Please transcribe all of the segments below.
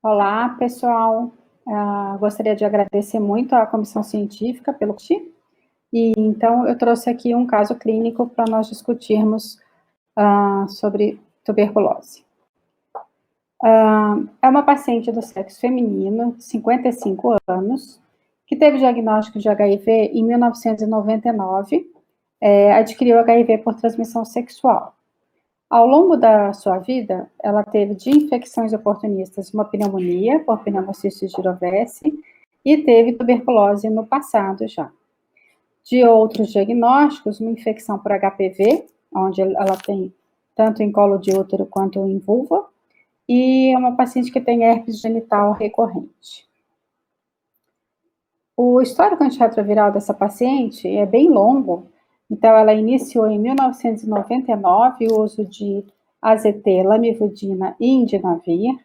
Olá, pessoal. Gostaria de agradecer muito à comissão científica pelo convite. E então eu trouxe aqui um caso clínico para nós discutirmos sobre tuberculose. É uma paciente do sexo feminino, 55 anos, que teve diagnóstico de HIV em 1999, adquiriu HIV por transmissão sexual. Ao longo da sua vida, ela teve de infecções oportunistas uma pneumonia, por pneumocystis jirovecii, e teve tuberculose no passado já. De outros diagnósticos, uma infecção por HPV, onde ela tem tanto em colo de útero quanto em vulva, e é uma paciente que tem herpes genital recorrente. O histórico antirretroviral dessa paciente é bem longo, então ela iniciou em 1999 o uso de AZT, lamivudina e indinavir,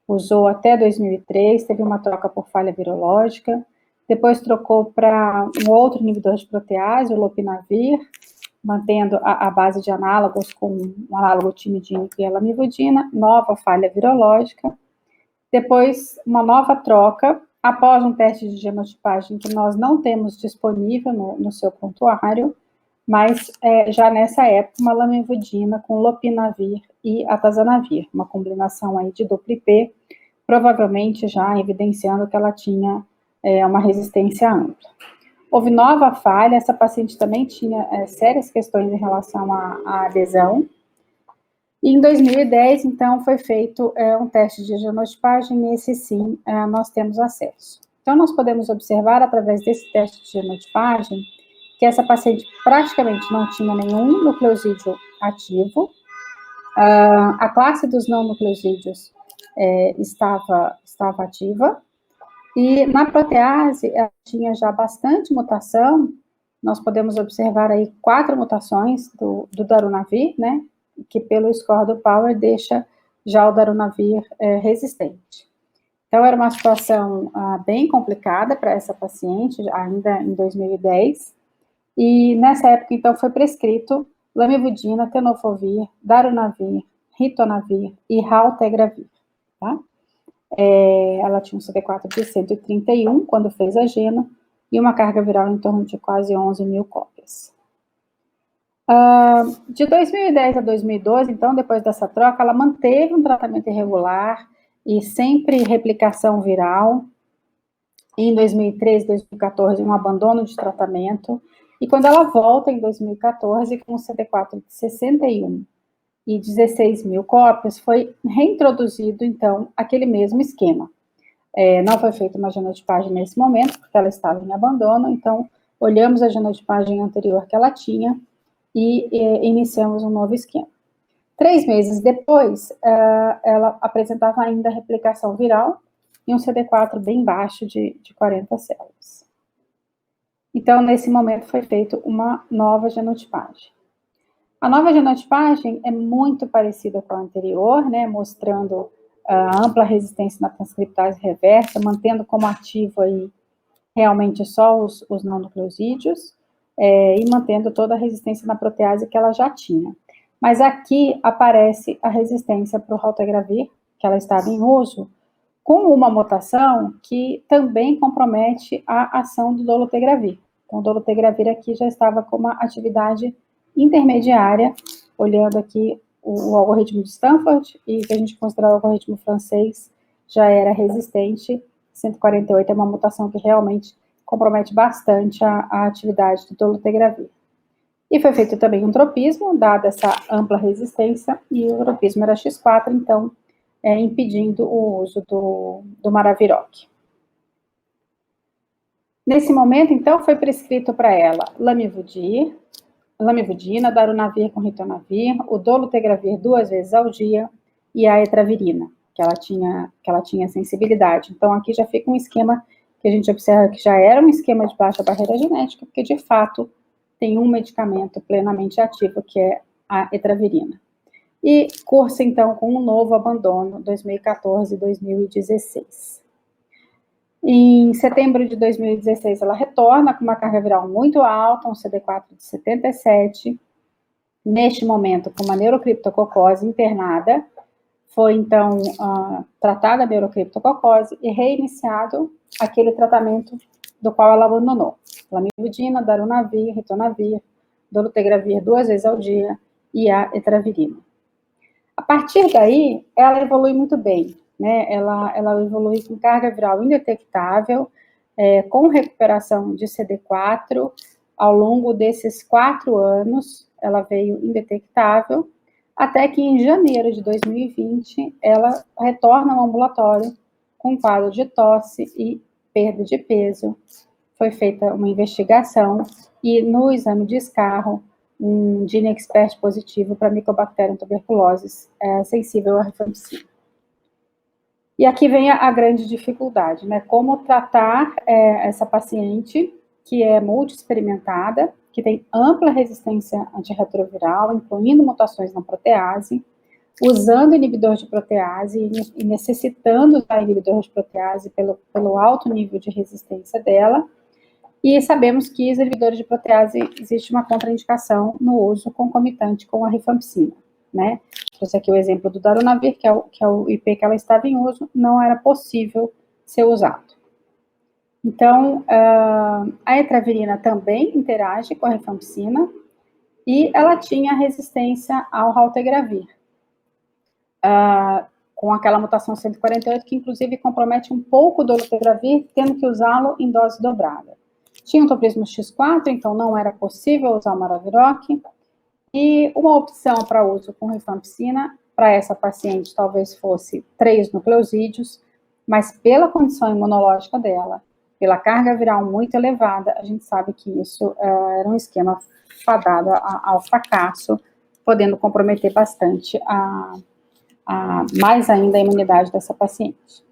usou até 2003, teve uma troca por falha virológica, depois trocou para um outro inibidor de protease, o lopinavir, mantendo a base de análogos com um análogo timidínico e a lamivudina, nova falha virológica, depois uma nova troca, após um teste de genotipagem que nós não temos disponível no seu prontuário, mas já nessa época uma lamivudina com lopinavir e atazanavir, uma combinação aí de duplo IP, provavelmente já evidenciando que ela tinha uma resistência ampla. Houve nova falha, essa paciente também tinha sérias questões em relação à adesão. E em 2010, então, foi feito um teste de genotipagem, e esse sim, nós temos acesso. Então, nós podemos observar, através desse teste de genotipagem, que essa paciente praticamente não tinha nenhum nucleosídeo ativo, a classe dos não nucleosídeos estava ativa, e na protease, ela tinha já bastante mutação, nós podemos observar aí 4 mutações do darunavir, né, que pelo score do Power deixa já o darunavir resistente. Então, era uma situação bem complicada para essa paciente, ainda em 2010, e nessa época, então, foi prescrito lamivudina, tenofovir, darunavir, ritonavir e raltegravir, tá? Ela tinha um CD4 de 131 quando fez a gena, e uma carga viral em torno de quase 11 mil cópias. De 2010 a 2012, então, depois dessa troca, ela manteve um tratamento irregular e sempre replicação viral. Em 2013, 2014, um abandono de tratamento. E quando ela volta, em 2014, com um CD4 de 61 e 16 mil cópias, foi reintroduzido, então, aquele mesmo esquema. Não foi feita uma genotipagem nesse momento, porque ela estava em abandono, então, olhamos a genotipagem anterior que ela tinha e iniciamos um novo esquema. 3 meses depois, ela apresentava ainda replicação viral e um CD4 bem baixo de 40 células. Então, nesse momento, foi feita uma nova genotipagem. A nova genotipagem é muito parecida com a anterior, né, mostrando a ampla resistência na transcriptase reversa, mantendo como ativo aí realmente só os não nucleosídeos, e mantendo toda a resistência na protease que ela já tinha. Mas aqui aparece a resistência para o raltegravir, que ela estava em uso, com uma mutação que também compromete a ação do dolutegravir. Então, o dolutegravir aqui já estava com uma atividade intermediária, olhando aqui o algoritmo de Stanford, e que a gente considera o algoritmo francês, já era resistente. 148 é uma mutação que realmente compromete bastante a atividade do dolutegravir. E foi feito também um tropismo, dada essa ampla resistência, e o tropismo era X4, então, impedindo o uso do Maraviroc. Nesse momento, então, foi prescrito para ela lamivudina, darunavir com ritonavir, o dolutegravir 2 vezes ao dia, e a etravirina, que ela tinha sensibilidade. Então, aqui já fica um esquema que a gente observa que já era um esquema de baixa barreira genética, porque, de fato, tem um medicamento plenamente ativo, que é a etravirina. E cursa, então, com um novo abandono, 2014 e 2016. Em setembro de 2016, ela retorna com uma carga viral muito alta, um CD4 de 77, neste momento com uma neurocriptococose internada, foi, então, tratada a neurocriptococose e reiniciado aquele tratamento do qual ela abandonou. Lamivudina, darunavir, ritonavir, dolutegravir 2 vezes ao dia e a etravirina. A partir daí, ela evolui muito bem, né? Ela evolui com carga viral indetectável, com recuperação de CD4. Ao longo desses 4 anos, ela veio indetectável, até que em janeiro de 2020, ela retorna ao ambulatório com quadro de tosse e perda de peso. Foi feita uma investigação e no exame de escarro, um Gene Expert positivo para Mycobacterium tuberculosis sensível à rifampicina. E aqui vem a grande dificuldade, né? Como tratar essa paciente que é multi-experimentada, que tem ampla resistência antirretroviral, incluindo mutações na protease, usando inibidor de protease e necessitando usar inibidor de protease pelo alto nível de resistência dela. E sabemos que os inibidores de protease existe uma contraindicação no uso concomitante com a rifampicina, né? Trouxe aqui o exemplo do darunavir, que é o IP que ela estava em uso, não era possível ser usado. Então, a etravirina também interage com a rifampicina e ela tinha resistência ao raltegravir, com aquela mutação 148, que inclusive compromete um pouco o dolutegravir, tendo que usá-lo em dose dobrada. Tinha um toprismo X4, então não era possível usar o maraviroc, e uma opção para uso com rifampicina, para essa paciente talvez fosse 3 nucleosídeos, mas pela condição imunológica dela, pela carga viral muito elevada, a gente sabe que isso era um esquema fadado ao fracasso, podendo comprometer bastante mais ainda a imunidade dessa paciente.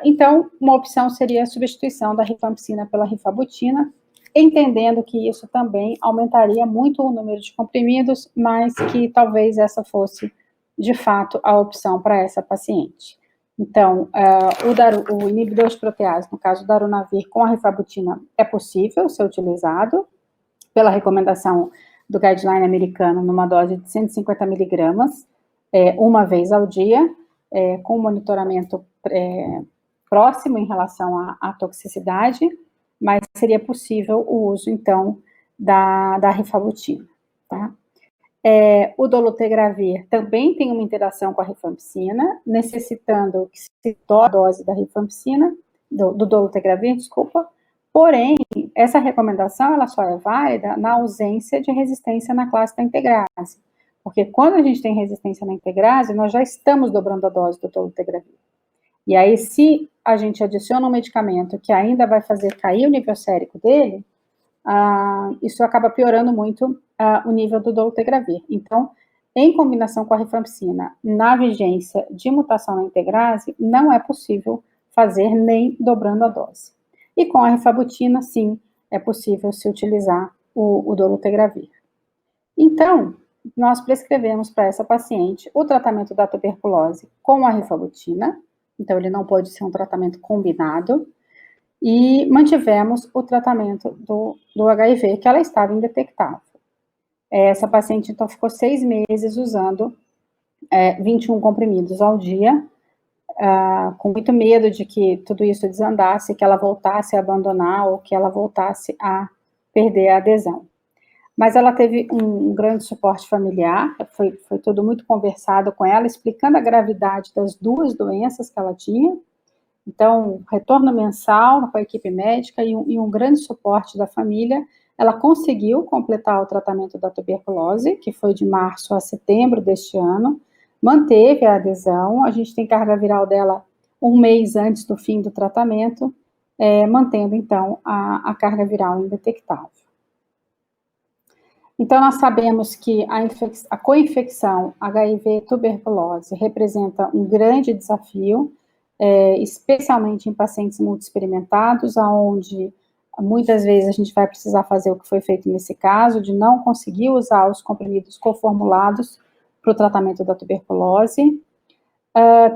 Então, uma opção seria a substituição da rifampicina pela rifabutina, entendendo que isso também aumentaria muito o número de comprimidos, mas que talvez essa fosse, de fato, a opção para essa paciente. Então, o inibidor de protease, no caso do darunavir com a rifabutina, é possível ser utilizado pela recomendação do guideline americano numa dose de 150 miligramas, uma vez ao dia, com monitoramento próximo em relação à toxicidade, mas seria possível o uso, então, da rifabutina, tá? O dolutegravir também tem uma interação com a rifampicina, necessitando que se tome a dose da rifampicina, do dolutegravir, desculpa, porém, essa recomendação, ela só é válida na ausência de resistência na classe da integrase, porque quando a gente tem resistência na integrase, nós já estamos dobrando a dose do dolutegravir. E aí, se a gente adiciona um medicamento que ainda vai fazer cair o nível sérico dele, isso acaba piorando muito o nível do dolutegravir. Então, em combinação com a rifampicina, na vigência de mutação na integrase, não é possível fazer nem dobrando a dose. E com a rifabutina, sim, é possível se utilizar o dolutegravir. Então, nós prescrevemos para essa paciente o tratamento da tuberculose com a rifabutina, então ele não pode ser um tratamento combinado, e mantivemos o tratamento do HIV, que ela estava indetectável. Essa paciente, então, ficou 6 meses usando 21 comprimidos ao dia, com muito medo de que tudo isso desandasse, que ela voltasse a abandonar ou que ela voltasse a perder a adesão. Mas ela teve um grande suporte familiar, foi tudo muito conversado com ela, explicando a gravidade das 2 doenças que ela tinha. Então, retorno mensal com a equipe médica e um grande suporte da família. Ela conseguiu completar o tratamento da tuberculose, que foi de março a setembro deste ano, manteve a adesão, a gente tem carga viral dela 1 mês antes do fim do tratamento, mantendo, então, a carga viral indetectável. Então, nós sabemos que a co-infecção HIV-tuberculose representa um grande desafio, especialmente em pacientes multi-experimentados, onde muitas vezes a gente vai precisar fazer o que foi feito nesse caso, de não conseguir usar os comprimidos coformulados para o tratamento da tuberculose.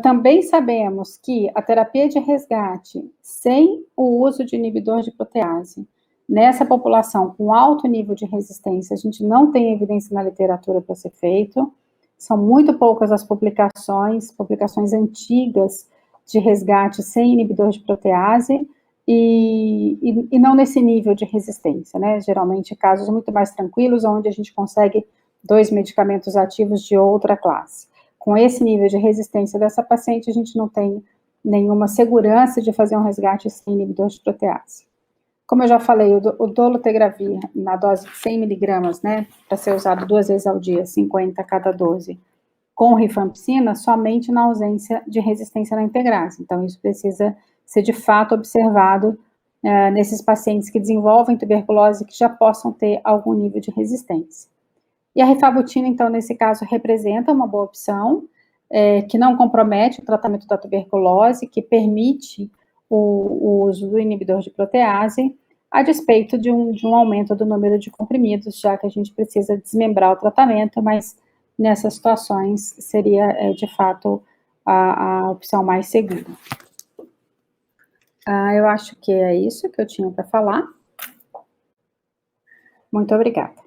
Também sabemos que a terapia de resgate, sem o uso de inibidor de protease, nessa população com alto nível de resistência, a gente não tem evidência na literatura para ser feito. São muito poucas as publicações antigas de resgate sem inibidor de protease, e não nesse nível de resistência, né? Geralmente casos muito mais tranquilos, onde a gente consegue 2 medicamentos ativos de outra classe. Com esse nível de resistência dessa paciente, a gente não tem nenhuma segurança de fazer um resgate sem inibidor de protease. Como eu já falei, o dolutegravir na dose de 100 miligramas, né, para ser usado 2 vezes ao dia, 50 a cada 12, com rifampicina, somente na ausência de resistência na integrase. Então, isso precisa ser de fato observado nesses pacientes que desenvolvem tuberculose que já possam ter algum nível de resistência. E a rifabutina, então, nesse caso, representa uma boa opção, que não compromete o tratamento da tuberculose, que permite o uso do inibidor de protease, a despeito de um aumento do número de comprimidos, já que a gente precisa desmembrar o tratamento, mas nessas situações seria, de fato, a opção mais segura. Eu acho que é isso que eu tinha para falar. Muito obrigada.